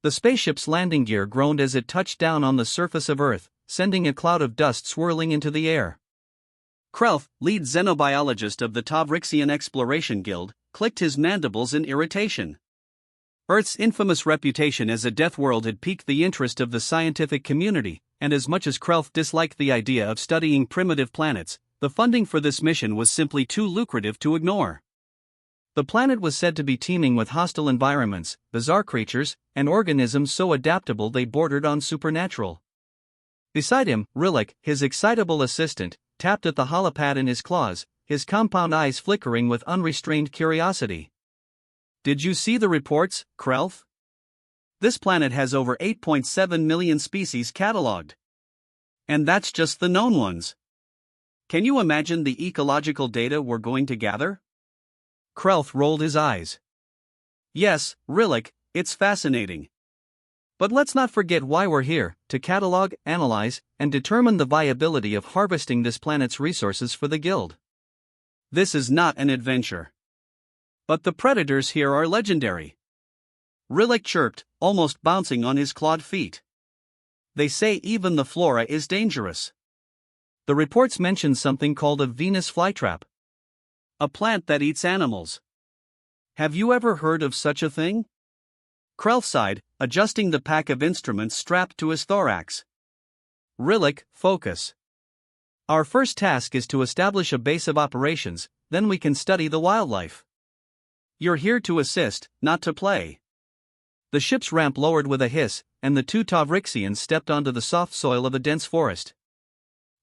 The spaceship's landing gear groaned as it touched down on the surface of Earth, sending a cloud of dust swirling into the air. Krelf, lead xenobiologist of the Tavrixian Exploration Guild, clicked his mandibles in irritation. Earth's infamous reputation as a death world had piqued the interest of the scientific community, and as much as Krelf disliked the idea of studying primitive planets, the funding for this mission was simply too lucrative to ignore. The planet was said to be teeming with hostile environments, bizarre creatures, and organisms so adaptable they bordered on supernatural. Beside him, Rillick, his excitable assistant, tapped at the holopad in his claws, his compound eyes flickering with unrestrained curiosity. "Did you see the reports, Krelf? This planet has over 8.7 million species catalogued. And that's just the known ones. Can you imagine the ecological data we're going to gather?" Krelf rolled his eyes. "Yes, Rillick, it's fascinating. But let's not forget why we're here, to catalog, analyze, and determine the viability of harvesting this planet's resources for the Guild. This is not an adventure. But the predators here are legendary." Rillick chirped, almost bouncing on his clawed feet. "They say even the flora is dangerous. The reports mention something called a Venus flytrap. A plant that eats animals. Have you ever heard of such a thing?" Krelf sighed, adjusting the pack of instruments strapped to his thorax. "Rillick, focus. Our first task is to establish a base of operations, then we can study the wildlife. You're here to assist, not to play." The ship's ramp lowered with a hiss, and the two Tavrixians stepped onto the soft soil of a dense forest.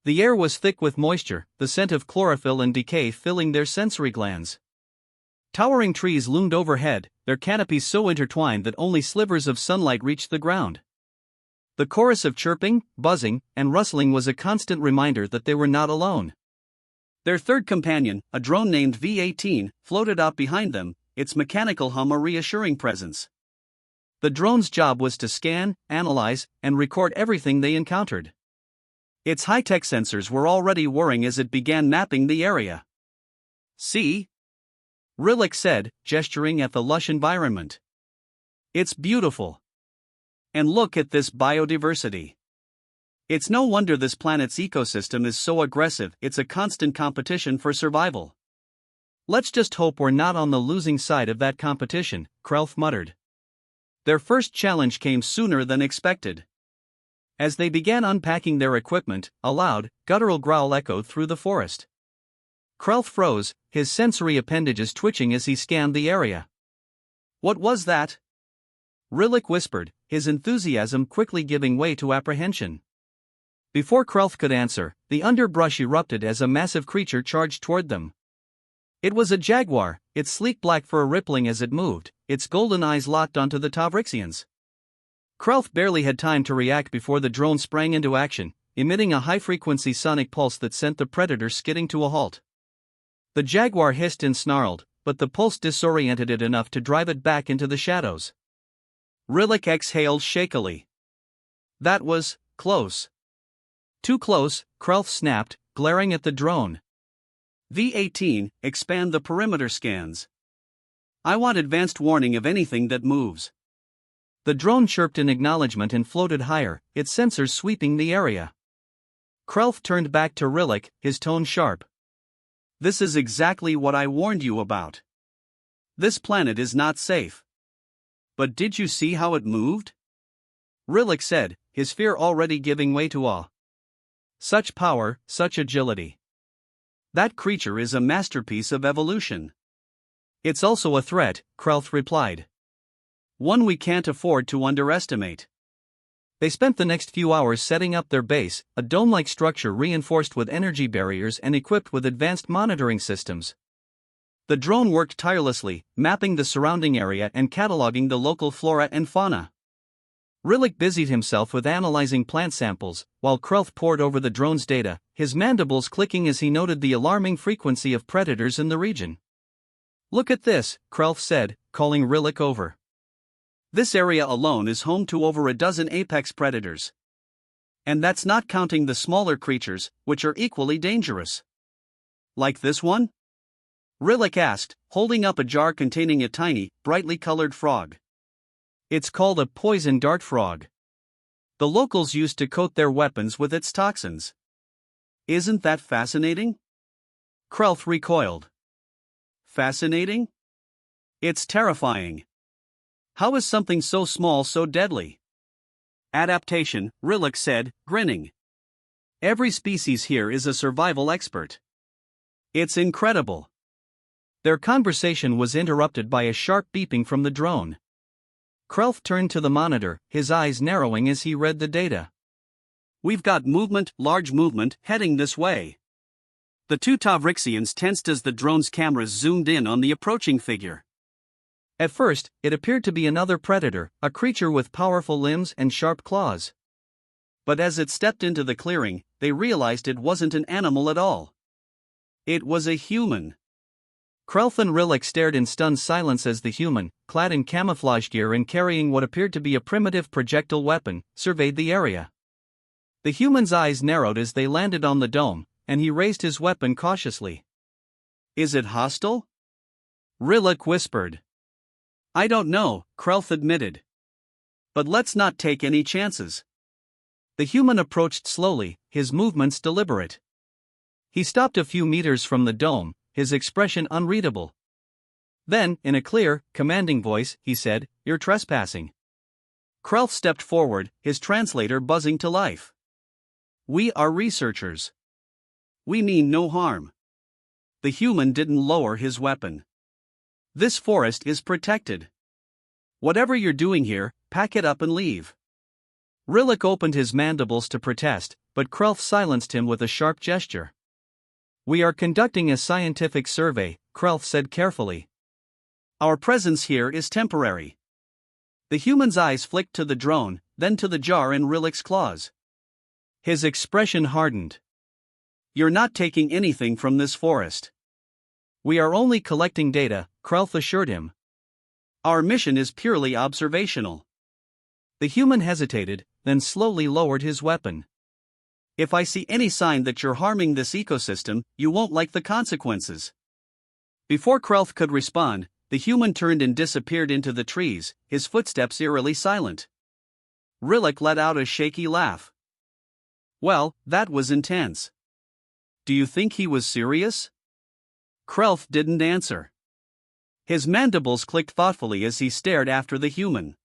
The air was thick with moisture, the scent of chlorophyll and decay filling their sensory glands. Towering trees loomed overhead, their canopies so intertwined that only slivers of sunlight reached the ground. The chorus of chirping, buzzing, and rustling was a constant reminder that they were not alone. Their third companion, a drone named V-18, floated out behind them, its mechanical hum a reassuring presence. The drone's job was to scan, analyze, and record everything they encountered. Its high-tech sensors were already whirring as it began mapping the area. "See?" Rillick said, gesturing at the lush environment. "It's beautiful. And look at this biodiversity. It's no wonder this planet's ecosystem is so aggressive, it's a constant competition for survival." "Let's just hope we're not on the losing side of that competition," Krelf muttered. Their first challenge came sooner than expected. As they began unpacking their equipment, a loud, guttural growl echoed through the forest. Krelf froze, his sensory appendages twitching as he scanned the area. "What was that?" Rillick whispered, his enthusiasm quickly giving way to apprehension. Before Krelf could answer, the underbrush erupted as a massive creature charged toward them. It was a jaguar, its sleek black fur rippling as it moved, its golden eyes locked onto the Tavrixians. Krelf barely had time to react before the drone sprang into action, emitting a high-frequency sonic pulse that sent the predator skidding to a halt. The jaguar hissed and snarled, but the pulse disoriented it enough to drive it back into the shadows. Rillick exhaled shakily. "That was close." "Too close," Krelf snapped, glaring at the drone. "V-18, expand the perimeter scans. I want advanced warning of anything that moves." The drone chirped in acknowledgement and floated higher, its sensors sweeping the area. Krelf turned back to Rillick, his tone sharp. "This is exactly what I warned you about. This planet is not safe. But did you see how it moved?" Rillick said, his fear already giving way to awe. "Such power, such agility. That creature is a masterpiece of evolution." "It's also a threat," Krelf replied. "One we can't afford to underestimate." They spent the next few hours setting up their base, a dome-like structure reinforced with energy barriers and equipped with advanced monitoring systems. The drone worked tirelessly, mapping the surrounding area and cataloging the local flora and fauna. Rillick busied himself with analyzing plant samples, while Krelf pored over the drone's data, his mandibles clicking as he noted the alarming frequency of predators in the region. "Look at this," Krelf said, calling Rillick over. "This area alone is home to over a dozen apex predators. And that's not counting the smaller creatures, which are equally dangerous." "Like this one?" Rillick asked, holding up a jar containing a tiny, brightly colored frog. It's called a poison dart frog. The locals used to coat their weapons with its toxins. Isn't that fascinating? Krelf recoiled. Fascinating? It's terrifying. How is something so small so deadly? Adaptation, Rillick said, grinning. Every species here is a survival expert. It's incredible. Their conversation was interrupted by a sharp beeping from the drone. Krelf turned to the monitor, his eyes narrowing as he read the data. We've got movement, large movement, heading this way. The two Tavrixians tensed as the drone's cameras zoomed in on the approaching figure. At first, it appeared to be another predator, a creature with powerful limbs and sharp claws. But as it stepped into the clearing, they realized it wasn't an animal at all. It was a human. Krelf and Rillick stared in stunned silence as the human, clad in camouflage gear and carrying what appeared to be a primitive projectile weapon, surveyed the area. The human's eyes narrowed as they landed on the dome, and he raised his weapon cautiously. Is it hostile? Rillick whispered. I don't know, Krelf admitted. But let's not take any chances. The human approached slowly, his movements deliberate. He stopped a few meters from the dome, his expression unreadable. Then, in a clear, commanding voice, he said, You're trespassing. Krelf stepped forward, his translator buzzing to life. We are researchers. We mean no harm. The human didn't lower his weapon. This forest is protected. Whatever you're doing here, pack it up and leave. Rillick opened his mandibles to protest, but Krelf silenced him with a sharp gesture. We are conducting a scientific survey, Krelf said carefully. Our presence here is temporary. The human's eyes flicked to the drone, then to the jar in Rillick's claws. His expression hardened. You're not taking anything from this forest. We are only collecting data, Krelf assured him. Our mission is purely observational. The human hesitated, then slowly lowered his weapon. If I see any sign that you're harming this ecosystem, you won't like the consequences. Before Krelf could respond, the human turned and disappeared into the trees, his footsteps eerily silent. Rillick let out a shaky laugh. Well, that was intense. Do you think he was serious? Krelf didn't answer. His mandibles clicked thoughtfully as he stared after the human.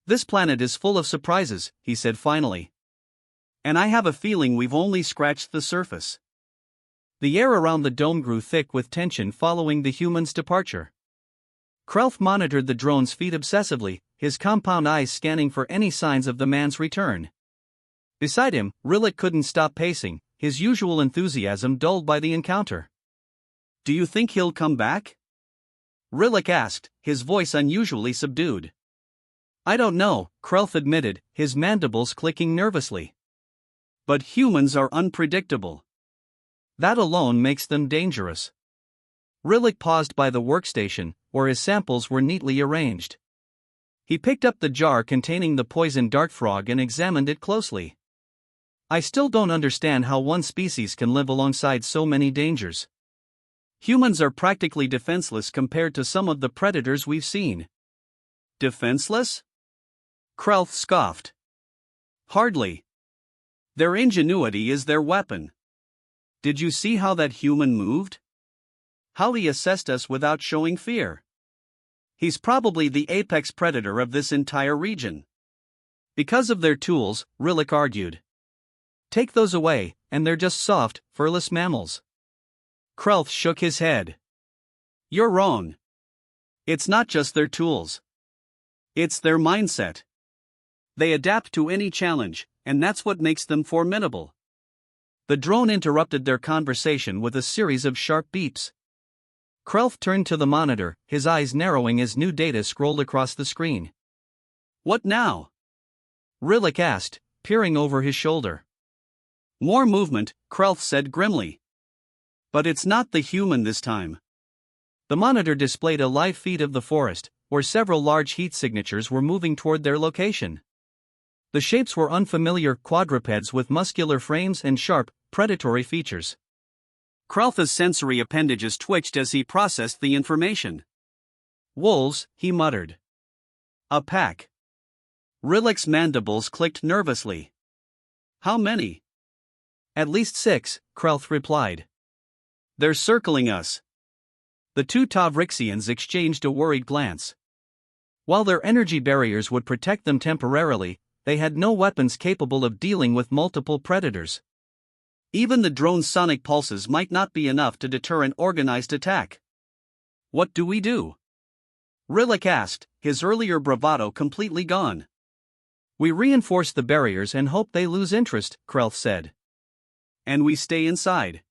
This planet is full of surprises, he said finally. And I have a feeling we've only scratched the surface. The air around the dome grew thick with tension following the human's departure. Krelf monitored the drone's feet obsessively, his compound eyes scanning for any signs of the man's return. Beside him, Rillick couldn't stop pacing, his usual enthusiasm dulled by the encounter. Do you think he'll come back? Rillick asked, his voice unusually subdued. I don't know, Krelf admitted, his mandibles clicking nervously. But humans are unpredictable. That alone makes them dangerous. Rillick paused by the workstation, where his samples were neatly arranged. He picked up the jar containing the poison dart frog and examined it closely. I still don't understand how one species can live alongside so many dangers. Humans are practically defenseless compared to some of the predators we've seen. Defenseless? Krelf scoffed. Hardly. Their ingenuity is their weapon. Did you see how that human moved? How he assessed us without showing fear. He's probably the apex predator of this entire region. Because of their tools, Rillick argued. Take those away, and they're just soft, furless mammals. Krelf shook his head. You're wrong. It's not just their tools. It's their mindset. They adapt to any challenge, and that's what makes them formidable. The drone interrupted their conversation with a series of sharp beeps. Krelf turned to the monitor, his eyes narrowing as new data scrolled across the screen. What now? Rillick asked, peering over his shoulder. More movement, Krelf said grimly. But it's not the human this time. The monitor displayed a live feed of the forest, where several large heat signatures were moving toward their location. The shapes were unfamiliar quadrupeds with muscular frames and sharp, predatory features. Krelf's sensory appendages twitched as he processed the information. Wolves, he muttered. A pack. Rilik's mandibles clicked nervously. How many? At least 6, Krelth replied. They're circling us. The two Tavrixians exchanged a worried glance. While their energy barriers would protect them temporarily, they had no weapons capable of dealing with multiple predators. Even the drone's sonic pulses might not be enough to deter an organized attack. What do we do? Rilik asked, his earlier bravado completely gone. We reinforce the barriers and hope they lose interest, Krelth said. And we stay inside.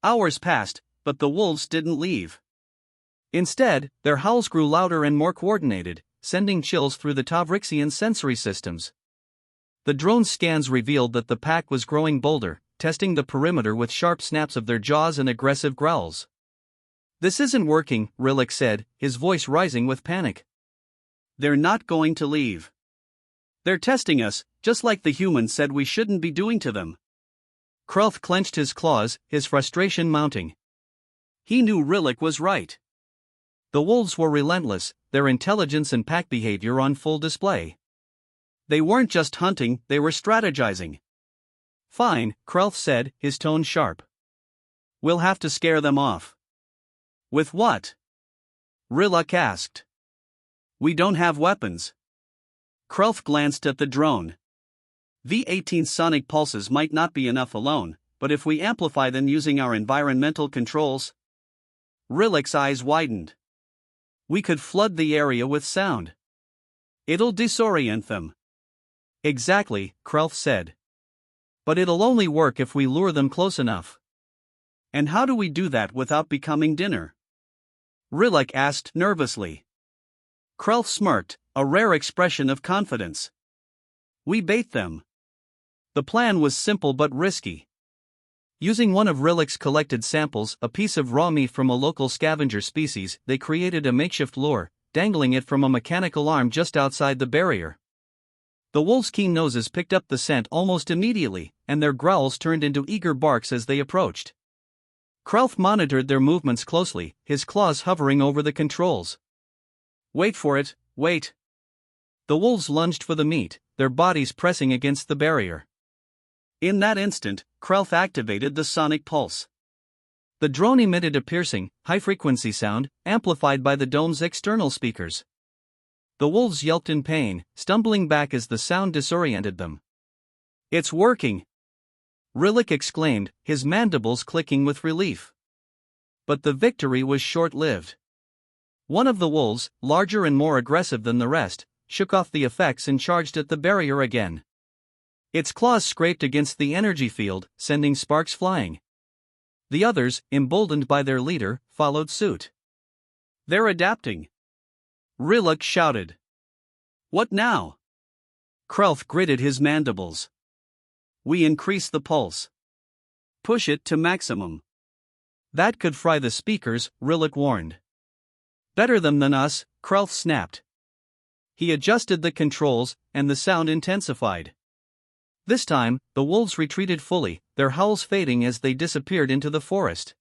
Hours passed, but the wolves didn't leave. Instead, their howls grew louder and more coordinated, sending chills through the Tavrixian sensory systems. The drone's scans revealed that the pack was growing bolder, testing the perimeter with sharp snaps of their jaws and aggressive growls. This isn't working, Rilik said, his voice rising with panic. They're not going to leave. They're testing us, just like the humans said we shouldn't be doing to them. Krelth clenched his claws, his frustration mounting. He knew Rilik was right. The wolves were relentless, their intelligence and pack behavior on full display. They weren't just hunting, they were strategizing. Fine, Krelth said, his tone sharp. We'll have to scare them off. With what? Rilik asked. We don't have weapons. Krelth glanced at the drone. V-18 sonic pulses might not be enough alone, but if we amplify them using our environmental controls... Rilik's eyes widened. We could flood the area with sound. It'll disorient them. Exactly, Krelth said. But it'll only work if we lure them close enough. And how do we do that without becoming dinner? Rilik asked nervously. Krelth smirked, a rare expression of confidence. We bait them. The plan was simple but risky. Using one of Rilik's collected samples, a piece of raw meat from a local scavenger species, they created a makeshift lure, dangling it from a mechanical arm just outside the barrier. The wolves' keen noses picked up the scent almost immediately, and their growls turned into eager barks as they approached. Krelth monitored their movements closely, his claws hovering over the controls. Wait for it, wait. The wolves lunged for the meat, their bodies pressing against the barrier. In that instant, Krelth activated the sonic pulse. The drone emitted a piercing, high-frequency sound, amplified by the dome's external speakers. The wolves yelped in pain, stumbling back as the sound disoriented them. It's working! Rilik exclaimed, his mandibles clicking with relief. But the victory was short-lived. One of the wolves, larger and more aggressive than the rest, shook off the effects and charged at the barrier again. Its claws scraped against the energy field, sending sparks flying. The others, emboldened by their leader, followed suit. They're adapting. Rilik shouted. What now? Krelth gritted his mandibles. We increase the pulse. Push it to maximum. That could fry the speakers, Rilik warned. Better them than us, Krelth snapped. He adjusted the controls, and the sound intensified. This time, the wolves retreated fully, their howls fading as they disappeared into the forest.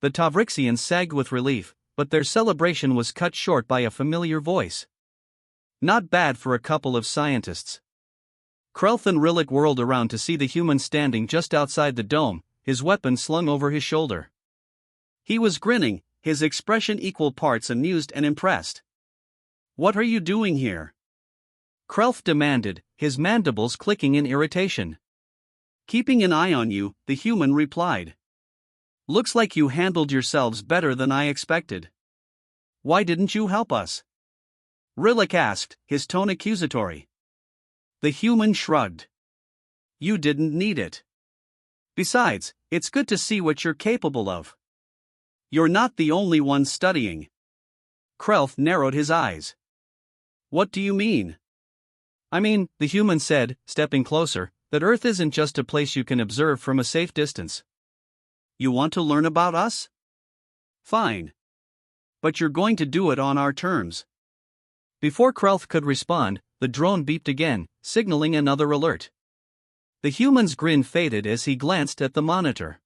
The Tavrixians sagged with relief, but their celebration was cut short by a familiar voice. Not bad for a couple of scientists. Krelth and Rilik whirled around to see the human standing just outside the dome, his weapon slung over his shoulder. He was grinning, his expression equal parts amused and impressed. What are you doing here? Krelth demanded, his mandibles clicking in irritation. Keeping an eye on you, the human replied. Looks like you handled yourselves better than I expected. Why didn't you help us? Rilik asked, his tone accusatory. The human shrugged. You didn't need it. Besides, it's good to see what you're capable of. You're not the only one studying. Krelth narrowed his eyes. What do you mean? I mean, the human said, stepping closer, that Earth isn't just a place you can observe from a safe distance. You want to learn about us? Fine. But you're going to do it on our terms. Before Krelth could respond, the drone beeped again, signaling another alert. The human's grin faded as he glanced at the monitor.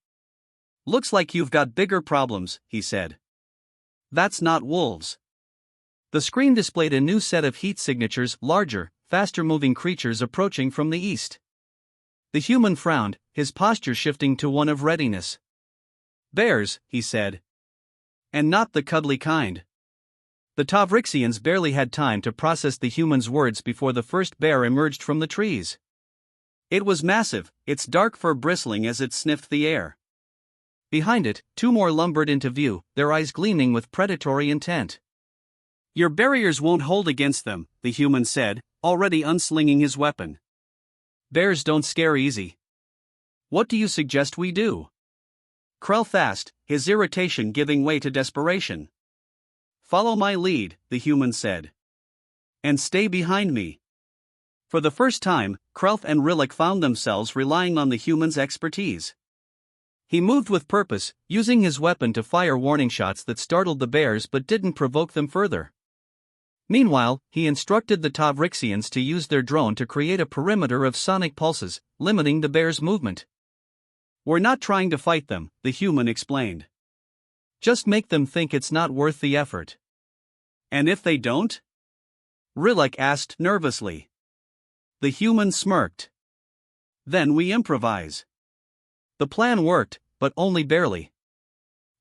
Looks like you've got bigger problems, he said. That's not wolves. The screen displayed a new set of heat signatures, larger, faster-moving creatures approaching from the east. The human frowned, his posture shifting to one of readiness. "Bears," he said. "And not the cuddly kind." The Tavrixians barely had time to process the human's words before the first bear emerged from the trees. It was massive, its dark fur bristling as it sniffed the air. Behind it, two more lumbered into view, their eyes gleaming with predatory intent. "Your barriers won't hold against them," the human said, already unslinging his weapon. "Bears don't scare easy. What do you suggest we do?" Krelf asked, his irritation giving way to desperation. "Follow my lead," the human said. "And stay behind me." For the first time, Krelf and Rillick found themselves relying on the human's expertise. He moved with purpose, using his weapon to fire warning shots that startled the bears but didn't provoke them further. Meanwhile, he instructed the Tavrixians to use their drone to create a perimeter of sonic pulses, limiting the bears' movement. "We're not trying to fight them," the human explained. "Just make them think it's not worth the effort." "And if they don't?" Rillick asked nervously. The human smirked. "Then we improvise." The plan worked, but only barely.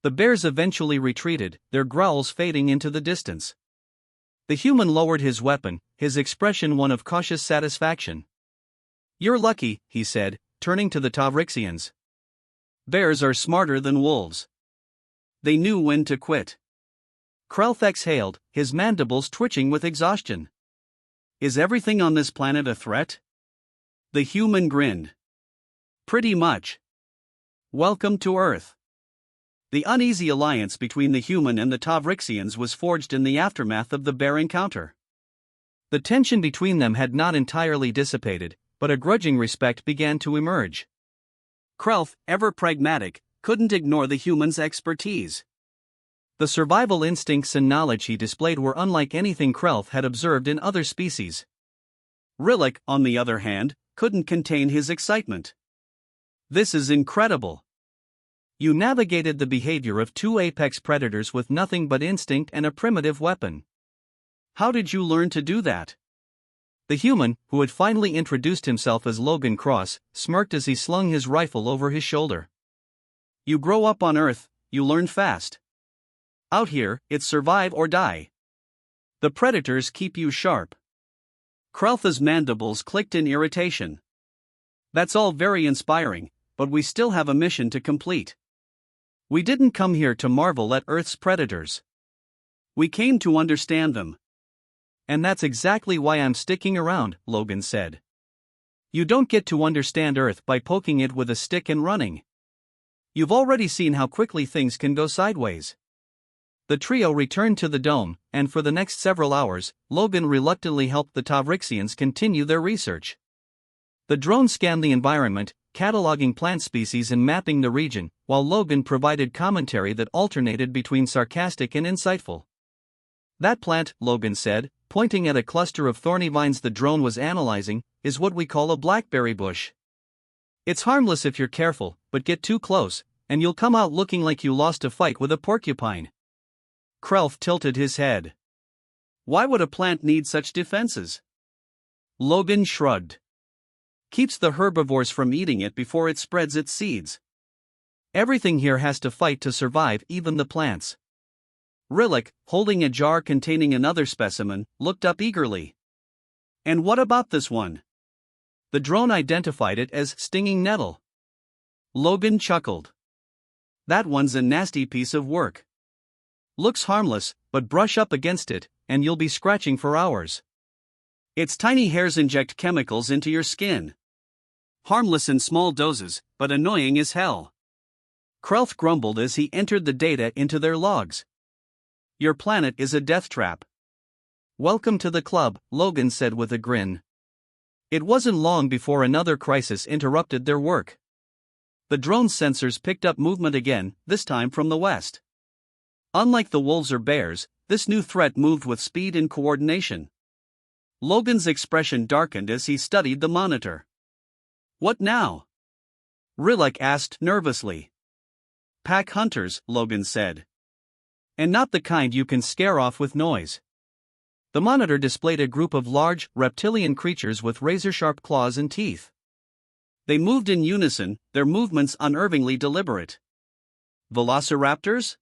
The bears eventually retreated, their growls fading into the distance. The human lowered his weapon, his expression one of cautious satisfaction. "You're lucky," he said, turning to the Tavrixians. "Bears are smarter than wolves. They knew when to quit." Krelf exhaled, his mandibles twitching with exhaustion. "Is everything on this planet a threat?" The human grinned. "Pretty much. Welcome to Earth." The uneasy alliance between the human and the Tavrixians was forged in the aftermath of the bear encounter. The tension between them had not entirely dissipated, but a grudging respect began to emerge. Krelf, ever pragmatic, couldn't ignore the human's expertise. The survival instincts and knowledge he displayed were unlike anything Krelf had observed in other species. Rillick, on the other hand, couldn't contain his excitement. "This is incredible. You navigated the behavior of two apex predators with nothing but instinct and a primitive weapon. How did you learn to do that?" The human, who had finally introduced himself as Logan Cross, smirked as he slung his rifle over his shoulder. "You grow up on Earth, you learn fast. Out here, it's survive or die. The predators keep you sharp." Krelf's mandibles clicked in irritation. "That's all very inspiring, but we still have a mission to complete. We didn't come here to marvel at Earth's predators. We came to understand them." "And that's exactly why I'm sticking around," Logan said. "You don't get to understand Earth by poking it with a stick and running. You've already seen how quickly things can go sideways." The trio returned to the dome, and for the next several hours, Logan reluctantly helped the Tavrixians continue their research. The drone scanned the environment, cataloging plant species and mapping the region, while Logan provided commentary that alternated between sarcastic and insightful. "That plant," Logan said, pointing at a cluster of thorny vines the drone was analyzing, "is what we call a blackberry bush. It's harmless if you're careful, but get too close, and you'll come out looking like you lost a fight with a porcupine." Krelf tilted his head. "Why would a plant need such defenses?" Logan shrugged. "Keeps the herbivores from eating it before it spreads its seeds. Everything here has to fight to survive, even the plants." Rillick, holding a jar containing another specimen, looked up eagerly. "And what about this one?" The drone identified it as stinging nettle. Logan chuckled. "That one's a nasty piece of work. Looks harmless, but brush up against it, and you'll be scratching for hours. Its tiny hairs inject chemicals into your skin. Harmless in small doses, but annoying as hell." Krelf grumbled as he entered the data into their logs. "Your planet is a death trap." "Welcome to the club," Logan said with a grin. It wasn't long before another crisis interrupted their work. The drone's sensors picked up movement again, this time from the west. Unlike the wolves or bears, this new threat moved with speed and coordination. Logan's expression darkened as he studied the monitor. "What now?" Rillick asked nervously. "Pack hunters," Logan said. "And not the kind you can scare off with noise. The monitor displayed a group of large, reptilian creatures with razor-sharp claws and teeth. They moved in unison, their movements unnervingly deliberate. Velociraptors?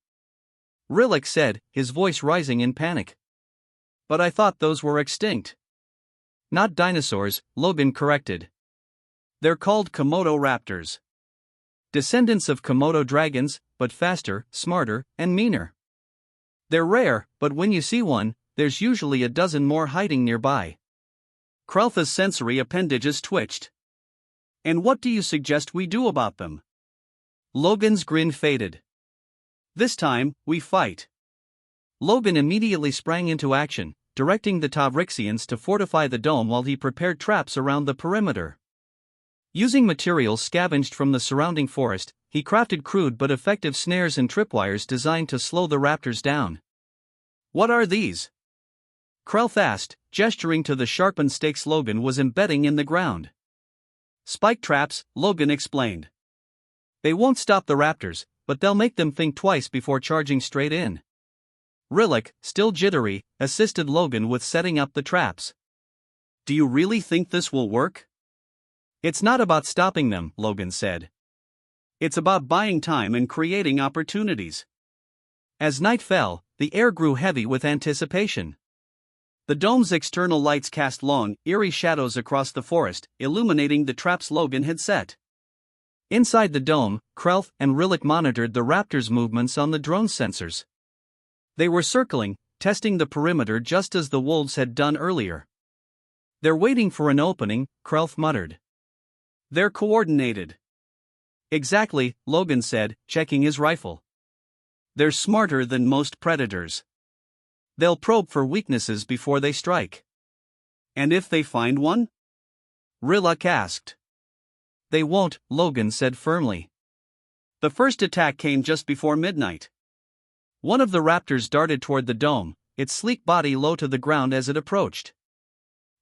Rillick said, his voice rising in panic. But I thought those were extinct. Not dinosaurs, Logan corrected. They're called Komodo raptors. Descendants of Komodo dragons, but faster, smarter, and meaner. They're rare, but when you see one, there's usually a dozen more hiding nearby. Krelfa's sensory appendages twitched. And what do you suggest we do about them? Logan's grin faded. This time, we fight. Logan immediately sprang into action, directing the Tavrixians to fortify the dome while he prepared traps around the perimeter. Using materials scavenged from the surrounding forest, he crafted crude but effective snares and tripwires designed to slow the raptors down. What are these? Krelf asked, gesturing to the sharpened stakes Logan was embedding in the ground. Spike traps, Logan explained. They won't stop the raptors, but they'll make them think twice before charging straight in. Rillick, still jittery, assisted Logan with setting up the traps. Do you really think this will work? It's not about stopping them, Logan said. It's about buying time and creating opportunities. As night fell, the air grew heavy with anticipation. The dome's external lights cast long, eerie shadows across the forest, illuminating the traps Logan had set. Inside the dome, Krelf and Rillick monitored the raptors' movements on the drone sensors. They were circling, testing the perimeter just as the wolves had done earlier. They're waiting for an opening, Krelf muttered. They're coordinated. Exactly, Logan said, checking his rifle. They're smarter than most predators. They'll probe for weaknesses before they strike. And if they find one? Rillick asked. They won't, Logan said firmly. The first attack came just before midnight. One of the raptors darted toward the dome, its sleek body low to the ground as it approached.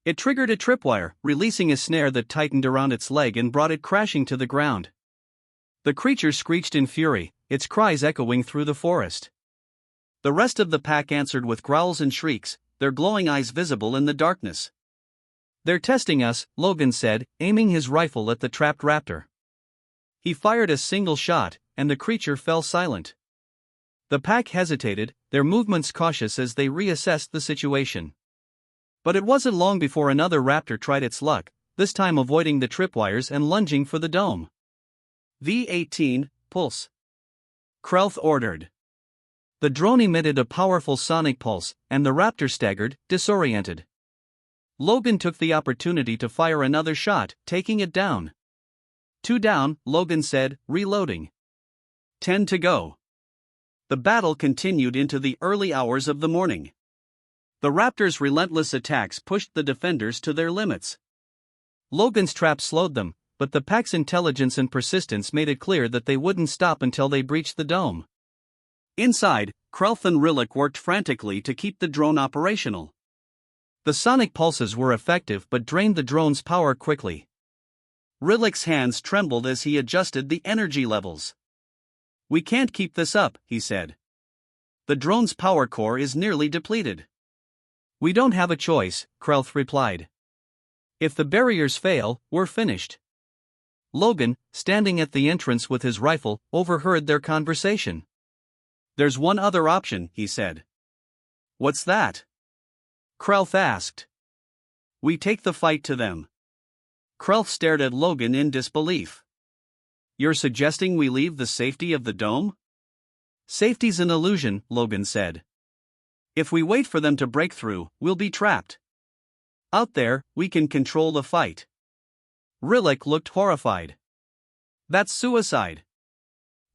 It triggered a tripwire, releasing a snare that tightened around its leg and brought it crashing to the ground. The creature screeched in fury, its cries echoing through the forest. The rest of the pack answered with growls and shrieks, their glowing eyes visible in the darkness. They're testing us, Logan said, aiming his rifle at the trapped raptor. He fired a single shot, and the creature fell silent. The pack hesitated, their movements cautious as they reassessed the situation. But it wasn't long before another raptor tried its luck, this time avoiding the tripwires and lunging for the dome. V-18, pulse. Krelf ordered. The drone emitted a powerful sonic pulse, and the raptor staggered, disoriented. Logan took the opportunity to fire another shot, taking it down. 2 down, Logan said, reloading. 10 to go. The battle continued into the early hours of the morning. The raptors' relentless attacks pushed the defenders to their limits. Logan's trap slowed them, but the pack's intelligence and persistence made it clear that they wouldn't stop until they breached the dome. Inside, Krelf and Rillick worked frantically to keep the drone operational. The sonic pulses were effective but drained the drone's power quickly. Rillick's hands trembled as he adjusted the energy levels. We can't keep this up, he said. The drone's power core is nearly depleted. We don't have a choice, Krelf replied. If the barriers fail, we're finished. Logan, standing at the entrance with his rifle, overheard their conversation. There's one other option, he said. What's that? Krelf asked. We take the fight to them. Krelf stared at Logan in disbelief. You're suggesting we leave the safety of the dome? Safety's an illusion, Logan said. If we wait for them to break through, we'll be trapped. Out there, we can control the fight. Rillick looked horrified. That's suicide.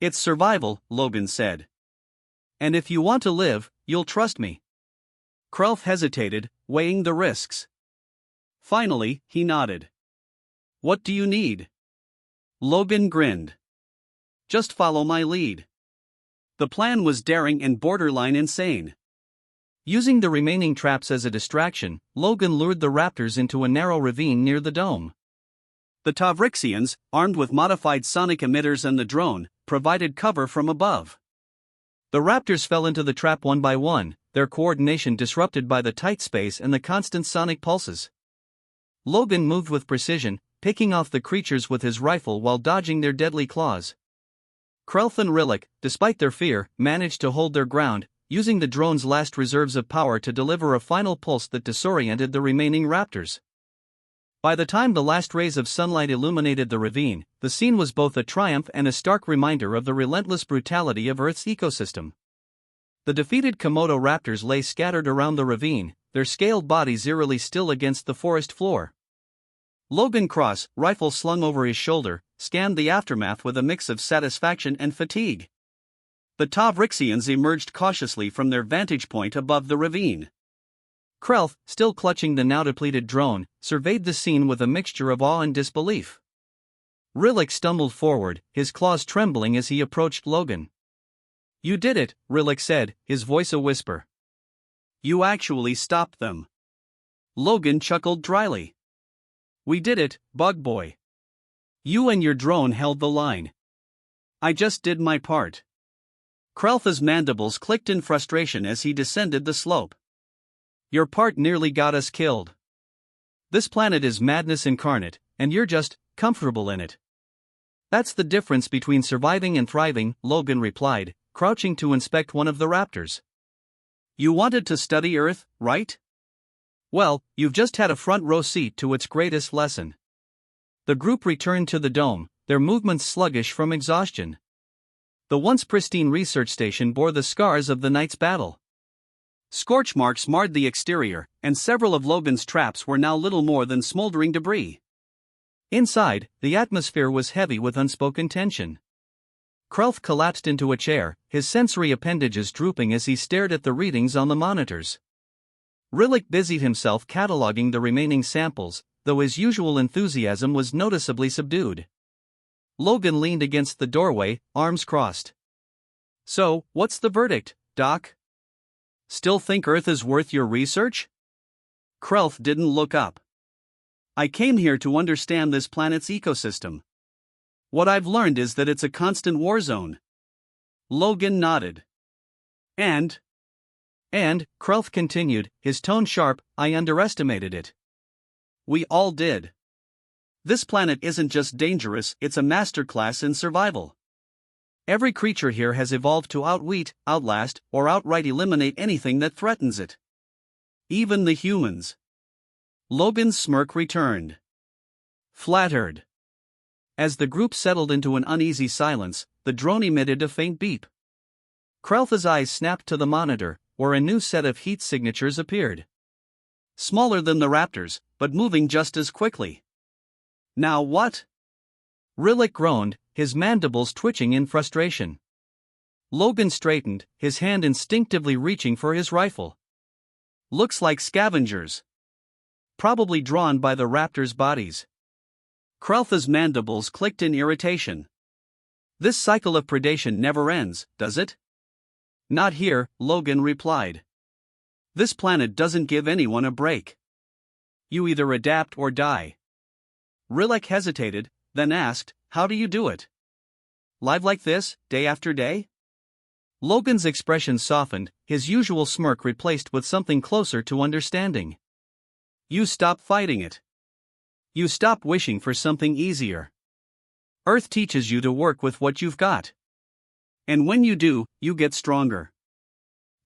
It's survival, Logan said. And if you want to live, you'll trust me. Krelf hesitated, weighing the risks. Finally, he nodded. What do you need? Logan grinned. Just follow my lead. The plan was daring and borderline insane. Using the remaining traps as a distraction, Logan lured the raptors into a narrow ravine near the dome. The Tavrixians, armed with modified sonic emitters and the drone, provided cover from above. The raptors fell into the trap one by one, their coordination disrupted by the tight space and the constant sonic pulses. Logan moved with precision, picking off the creatures with his rifle while dodging their deadly claws. Krelf and Rillik, despite their fear, managed to hold their ground, using the drone's last reserves of power to deliver a final pulse that disoriented the remaining raptors. By the time the last rays of sunlight illuminated the ravine, the scene was both a triumph and a stark reminder of the relentless brutality of Earth's ecosystem. The defeated Komodo raptors lay scattered around the ravine, their scaled bodies eerily still against the forest floor. Logan Cross, rifle slung over his shoulder, scanned the aftermath with a mix of satisfaction and fatigue. The Tavrixians emerged cautiously from their vantage point above the ravine. Krelf, still clutching the now depleted drone, surveyed the scene with a mixture of awe and disbelief. Rillik stumbled forward, his claws trembling as he approached Logan. "You did it," Rillik said, his voice a whisper. "You actually stopped them." Logan chuckled dryly. "We did it, Bug Boy. You and your drone held the line. I just did my part." Krelf's mandibles clicked in frustration as he descended the slope. "Your part nearly got us killed. This planet is madness incarnate, and you're just comfortable in it." "That's the difference between surviving and thriving," Logan replied, crouching to inspect one of the raptors. "You wanted to study Earth, right? Well, you've just had a front row seat to its greatest lesson." The group returned to the dome, their movements sluggish from exhaustion. The once pristine research station bore the scars of the night's battle. Scorch marks marred the exterior, and several of Logan's traps were now little more than smoldering debris. Inside, the atmosphere was heavy with unspoken tension. Krelf collapsed into a chair, his sensory appendages drooping as he stared at the readings on the monitors. Rillik busied himself cataloging the remaining samples, though his usual enthusiasm was noticeably subdued. Logan leaned against the doorway, arms crossed. "So, what's the verdict, Doc? Still think Earth is worth your research?" Krelf didn't look up. "I came here to understand this planet's ecosystem. What I've learned is that it's a constant war zone." Logan nodded. And, Krelf continued, his tone sharp, "I underestimated it. We all did. This planet isn't just dangerous, it's a masterclass in survival. Every creature here has evolved to outwit, outlast, or outright eliminate anything that threatens it. Even the humans." Logan's smirk returned. "Flattered." As the group settled into an uneasy silence, the drone emitted a faint beep. Krelf's eyes snapped to the monitor, where a new set of heat signatures appeared. Smaller than the raptors, but moving just as quickly. "Now what?" Rillik groaned, his mandibles twitching in frustration. Logan straightened, his hand instinctively reaching for his rifle. "Looks like scavengers. Probably drawn by the raptors' bodies." Krelf's mandibles clicked in irritation. "This cycle of predation never ends, does it?" "Not here," Logan replied. "This planet doesn't give anyone a break. You either adapt or die." Rillik hesitated, then asked, "How do you do it? Live like this, day after day?" Logan's expression softened, his usual smirk replaced with something closer to understanding. "You stop fighting it. You stop wishing for something easier. Earth teaches you to work with what you've got. And when you do, you get stronger."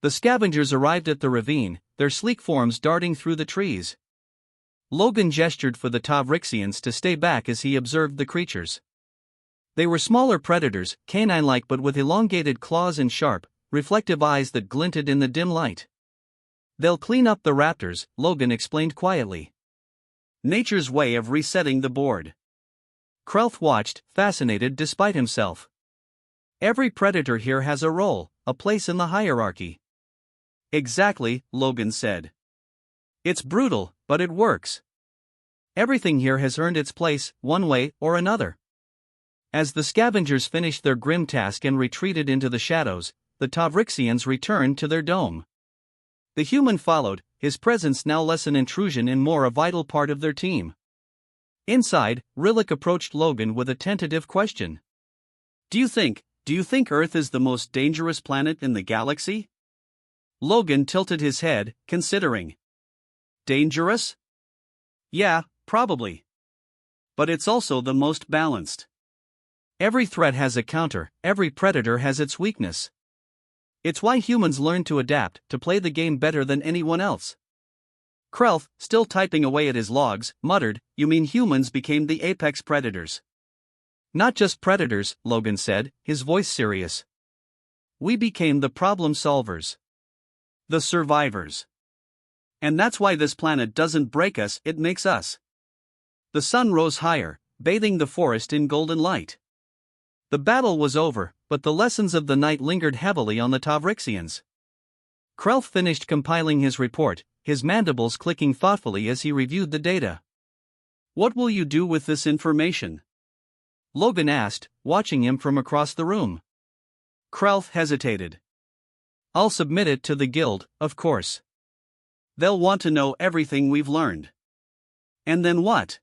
The scavengers arrived at the ravine, their sleek forms darting through the trees. Logan gestured for the Tavrixians to stay back as he observed the creatures. They were smaller predators, canine-like but with elongated claws and sharp, reflective eyes that glinted in the dim light. "They'll clean up the raptors," Logan explained quietly. "Nature's way of resetting the board." Krelf watched, fascinated despite himself. "Every predator here has a role, a place in the hierarchy." "Exactly," Logan said. "It's brutal, but it works. Everything here has earned its place, one way or another." As the scavengers finished their grim task and retreated into the shadows, the Tavrixians returned to their dome. The human followed, his presence now less an intrusion and more a vital part of their team. Inside, Rillik approached Logan with a tentative question. "Do you think Do you think Earth is the most dangerous planet in the galaxy? Logan tilted his head, considering. Dangerous? Yeah, probably. But it's also the most balanced. Every threat has a counter, every predator has its weakness. It's why humans learn to adapt, to play the game better than anyone else. Krelf, still typing away at his logs, muttered, "You mean humans became the apex predators?" "Not just predators," Logan said, his voice serious. "We became the problem solvers. The survivors. And that's why this planet doesn't break us, it makes us." The sun rose higher, bathing the forest in golden light. The battle was over, but the lessons of the night lingered heavily on the Tavrixians. Krelf finished compiling his report, his mandibles clicking thoughtfully as he reviewed the data. "What will you do with this information?" Logan asked, watching him from across the room. Krelf hesitated. "I'll submit it to the guild, of course. They'll want to know everything we've learned." "And then what?"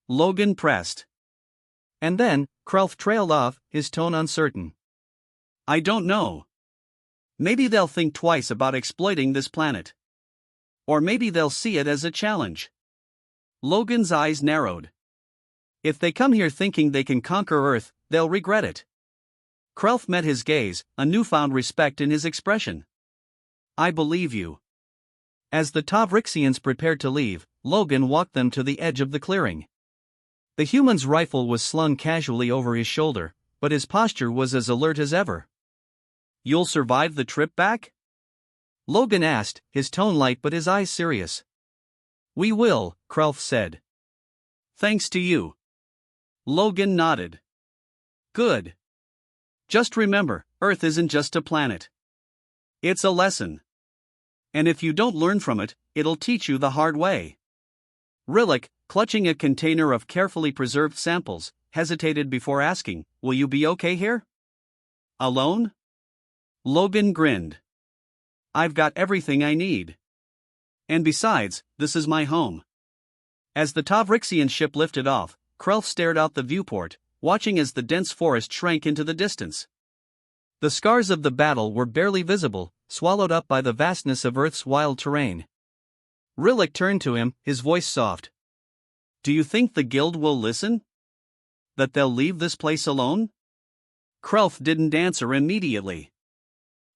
Logan pressed. "And then," Krelf trailed off, his tone uncertain. "I don't know. Maybe they'll think twice about exploiting this planet. Or maybe they'll see it as a challenge." Logan's eyes narrowed. "If they come here thinking they can conquer Earth, they'll regret it." Krelf met his gaze, a newfound respect in his expression. "I believe you." As the Tavrixians prepared to leave, Logan walked them to the edge of the clearing. The human's rifle was slung casually over his shoulder, but his posture was as alert as ever. "You'll survive the trip back?" Logan asked, his tone light but his eyes serious. "We will," Krelf said. "Thanks to you." Logan nodded. "Good. Just remember, Earth isn't just a planet. It's a lesson. And if you don't learn from it, it'll teach you the hard way." Rillick, clutching a container of carefully preserved samples, hesitated before asking, "Will you be okay here? Alone?" Logan grinned. "I've got everything I need. And besides, this is my home." As the Tavrixian ship lifted off, Krelf stared out the viewport, watching as the dense forest shrank into the distance. The scars of the battle were barely visible, swallowed up by the vastness of Earth's wild terrain. Rillick turned to him, his voice soft. "Do you think the guild will listen? That they'll leave this place alone?" Krelf didn't answer immediately.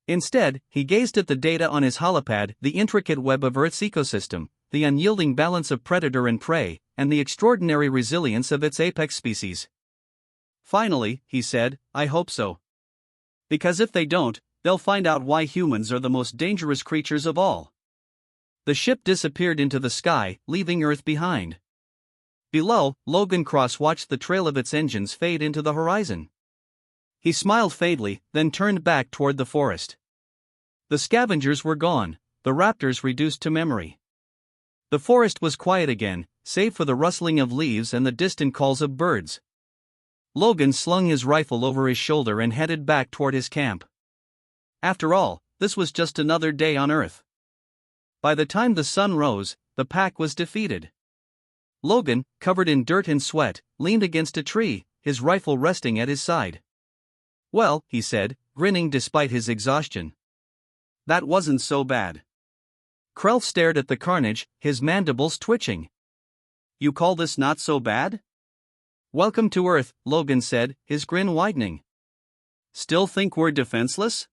Instead, he gazed at the data on his holopad, the intricate web of Earth's ecosystem, the unyielding balance of predator and prey, and the extraordinary resilience of its apex species. "Finally," he said, "I hope so. Because if they don't, they'll find out why humans are the most dangerous creatures of all." The ship disappeared into the sky, leaving Earth behind. Below, Logan Cross watched the trail of its engines fade into the horizon. He smiled faintly, then turned back toward the forest. The scavengers were gone, the raptors reduced to memory. The forest was quiet again, save for the rustling of leaves and the distant calls of birds. Logan slung his rifle over his shoulder and headed back toward his camp. After all, this was just another day on Earth. By the time the sun rose, the pack was defeated. Logan, covered in dirt and sweat, leaned against a tree, his rifle resting at his side. "Well," he said, grinning despite his exhaustion. "That wasn't so bad." Krelf stared at the carnage, his mandibles twitching. "You call this not so bad?" "Welcome to Earth," Logan said, his grin widening. "Still think we're defenseless?"